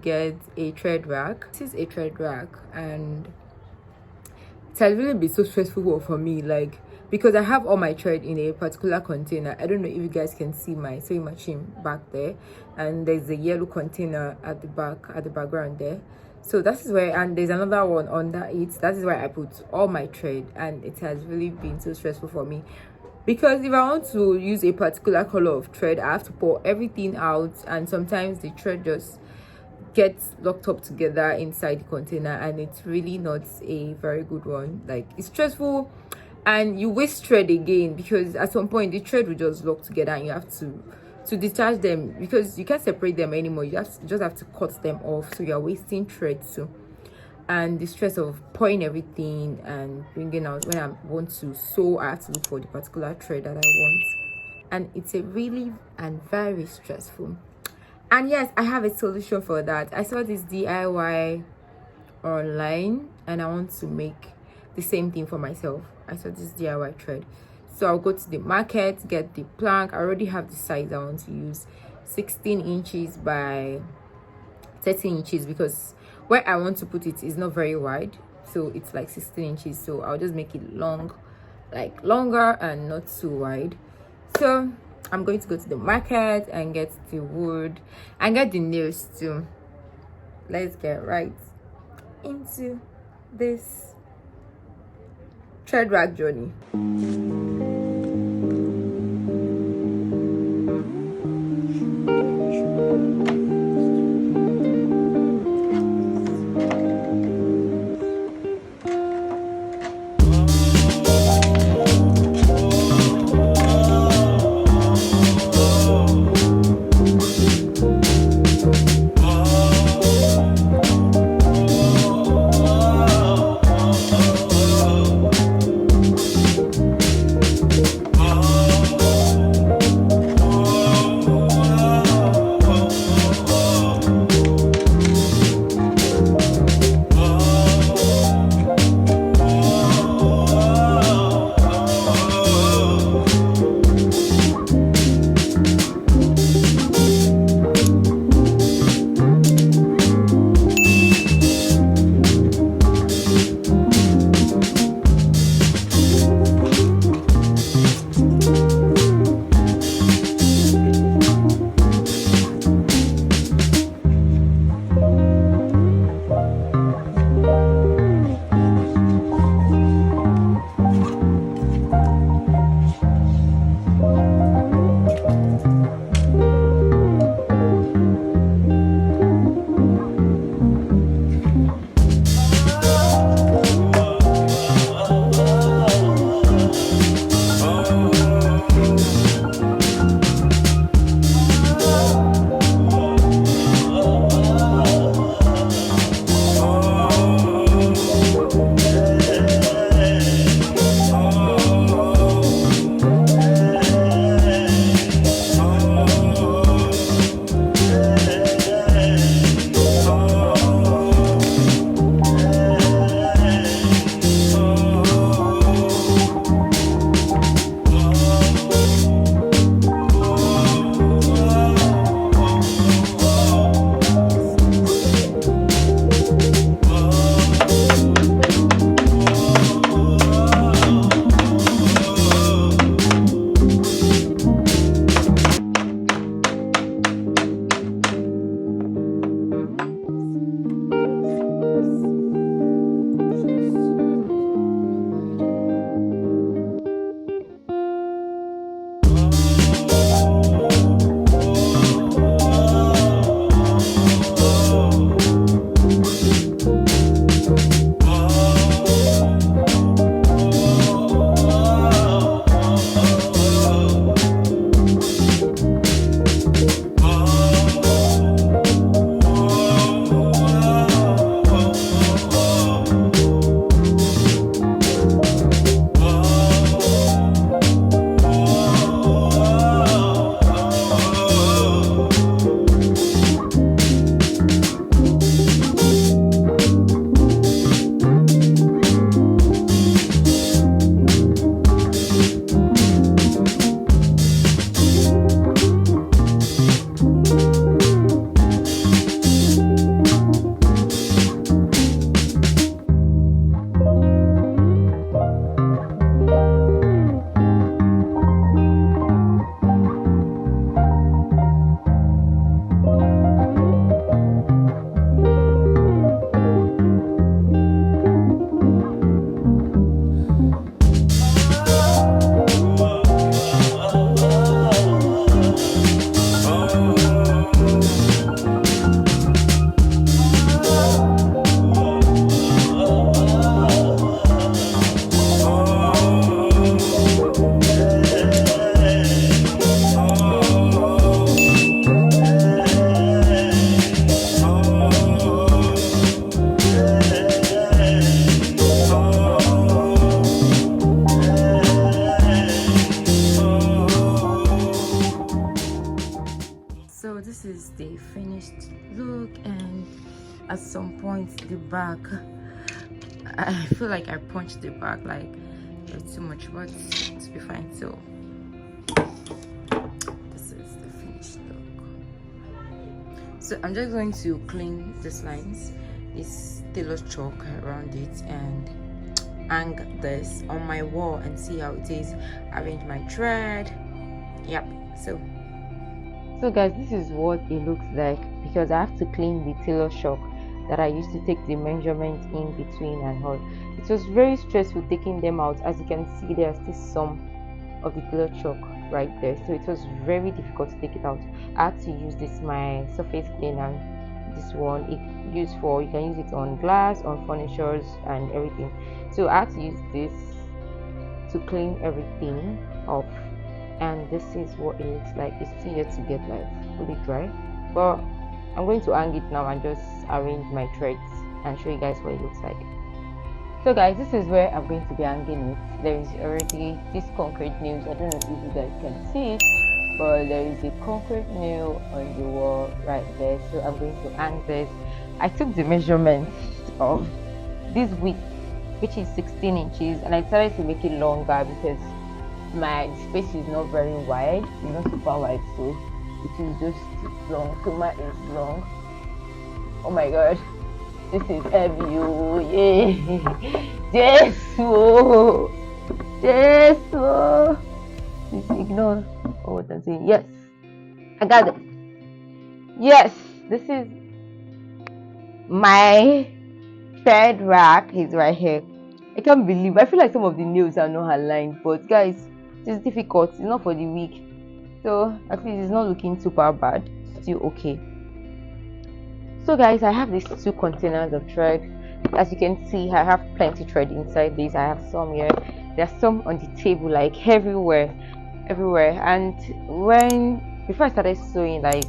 get a thread rack. This is a thread rack, and it has really been so stressful for me, like, because I have all my thread in a particular container. I don't know if you guys can see my sewing machine back there, and there's a yellow container at the back, at the background there. So that is where, and there's another one under it. That is where I put all my thread, and it has really been so stressful for me, because if I want to use a particular color of thread, I have to pour everything out, and sometimes the thread just gets locked up together inside the container, and it's really not a very good one. Like, it's stressful, and you waste thread again, because at some point the thread will just lock together, and you have to detach them, because you can't separate them anymore. You just have to cut them off, so you're wasting thread too. And the stress of pouring everything and bringing out, when I want to sew, I have to look for the particular thread that I want, and it's a really and very stressful. And yes, I have a solution for that. I saw this DIY online, and I want to make the same thing for myself. I saw this DIY thread, so I'll go to the market, get the plank. I already have the size I want to use, 16 inches by 13 inches, because where I want to put it is not very wide, so it's like 16 inches. So I'll just make it long, like longer and not too wide. So I'm going to go to the market and get the wood and get the nails too. Let's get right into this thread rack journey. at some point the back, I feel like I punched the back, like it was too much, but it's be fine. So this is the finished look. So I'm just going to clean these lines, this tailor's chalk around it, and hang this on my wall and see how it is. Arrange my thread. Yep. So guys, this is what it looks like, because I have to clean the tailor chalk that I used to take the measurement in between and all. It was very stressful taking them out. As you can see, there are still some of the tailor chalk right there, so it was very difficult to take it out. I had to use this my surface cleaner. This one, it used for, you can use it on glass, on furnitures and everything. So I had to use this to clean everything off, and this is what it looks like. It's still yet to get like fully dry, but I'm going to hang it now and just arrange my threads and show you guys what it looks like. So guys, this is where I'm going to be hanging it. There is already this concrete nails. I don't know if you guys can see it, but there is a concrete nail on the wall right there. So I'm going to hang this. I took the measurement of this width, which is 16 inches, and I decided to make it longer because my space is not very wide. It's not super wide, so it is just long. So mine is long. Oh my god, this is heavy. Oh yeah. Yes, oh yes, oh. Please ignore what I'm saying. Yes, I got it. Yes, this is my third rack. Is right here. I can't believe, I feel like some of the nails are not aligned, but guys, it's difficult. It's not for the weak, so at least it's not looking super bad. Still okay. So guys, I have these two containers of thread. As you can see, I have plenty thread inside this. I have some here, there's some on the table, like everywhere. And before I started sewing, hey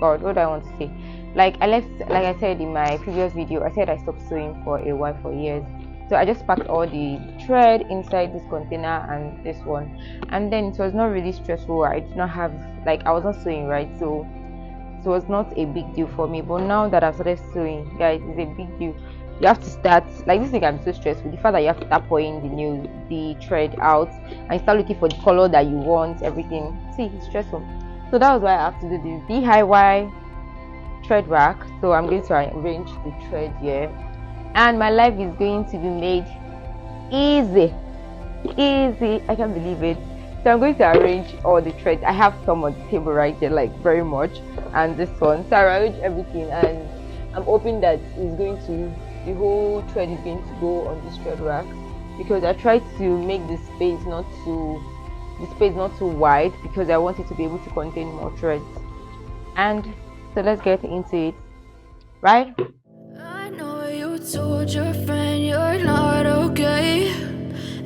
god, what do I want to say, like I said in my previous video, I said I stopped sewing for a while, for years. So I just packed all the thread inside this container and this one, and then it was not really stressful. I did not have, like, I was not sewing, right? So it was not a big deal for me. But now that I've started sewing, guys, it's a big deal. You have to start, like, this thing can be so stressful, the fact that you have to start pouring the thread out and start looking for the color that you want, everything. See, it's stressful. So that was why I have to do this DIY thread rack. So I'm going to arrange the thread here, and my life is going to be made easy. I can't believe it. So I'm going to arrange all the threads. I have some on the table right there, like very much, and this one. So I arrange everything, and I'm hoping that the whole thread is going to go on this thread rack, because I tried to make the space not too wide, because I want it to be able to contain more threads. And so let's get into it, right? I know you told your friend you're not okay,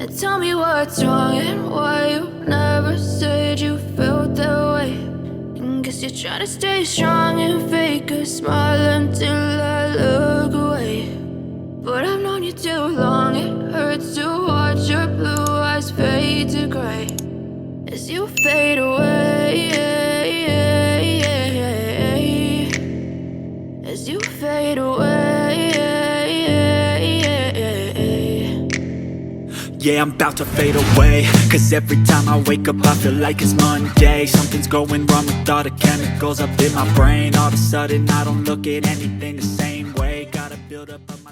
and tell me what's wrong and why you never said you felt that way. And guess you're trying to stay strong and fake a smile until I look away. But I've known you too long, it hurts to watch your blue eyes fade to gray as you fade away, as you fade away. Yeah, I'm about to fade away, cause every time I wake up I feel like it's Monday. Something's going wrong with all the chemicals up in my brain. All of a sudden I don't look at anything the same way. Gotta build up my